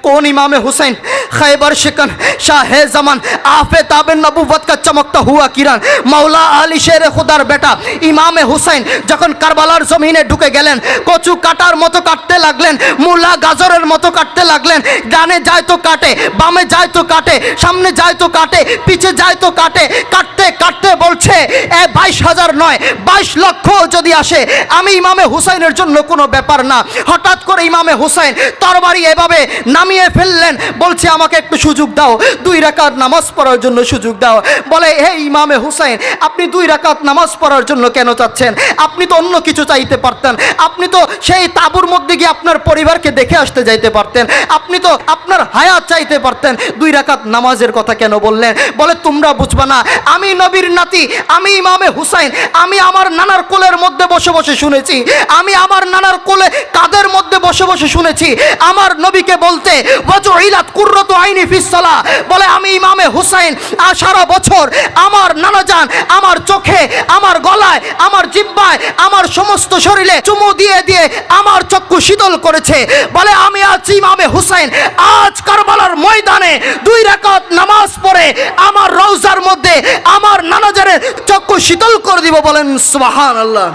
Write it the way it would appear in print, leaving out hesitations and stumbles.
कौन इमाम हुसैन खैबर शिकन शाह जमान आफताब नबुवत का चमकता हुआ किरण मौला आली शेर खुदार बेटा इमाम हुसैन যখন কারবালার জমিনে ঢুকে গেলেন কচু কাটার মতো কাটতে লাগলেন মূলা গাজরের মতো কাটতে লাগলেন ডানে যায় তো কাটে বামে যায় তো কাটে সামনে যায় তো কাটে পিছে যায় তো কাটে কাটতে কাটতে বলছে 22,000 নয় 22 লক্ষ যদি আসে আমি ইমামে হুসাইনের জন্য কোনো ব্যাপার না। হঠাৎ করে ইমামে হুসাইন তরবারি এভাবে নামিয়ে ফেললেন বলছে আমাকে একটু সুযোগ দাও 2 রাকাত নামাজ পড়ার জন্য সুযোগ দাও। বলে হে ইমামে হুসাইন আপনি 2 রাকাত নামাজ পড়ার জন্য কেন চাচ্ছেন? আপনি তো অন্য কিছু চাইতে পারতেন, আপনি তো সেই তাঁবুর মধ্যে গিয়ে আপনার পরিবারকে দেখে আসতে যাইতে পারতেন, আপনি তো আপনার হায়াত চাইতে পারতেন, 2 রাকাত নামাজের কথা কেন বললেন? বলে তোমরা বুঝবা না, আমি নবীর নাতি, আমি ইমামে হুসাইন, আমি আমার নানার কোলের মধ্যে বসে বসে শুনেছি, আমি আমার নানার কোলে কাদের মধ্যে বসে বসে শুনেছি আমার নবীকে বলতে ওয়াজুইলাত কুররাতু আইনি ফিস সালাহ। বলে আমি ইমামে হুসাইন সারা বছর আমার নানাজান আমার চোখে আমার গলায় আমার জিহ্বায় আমার সমস্ত শরীরে চুমু দিয়ে দিয়ে আমার চক্ষু শীতল করেছে। বলে আমি আজ ইমামে হুসাইন আজ কারবালার ময়দানে 2 রাকাত নামাজ পড়ে আমার রওজার মধ্যে আমার নানাজানের চক্ষু শীতল করে দিব। বলেন সুবহানাল্লাহ।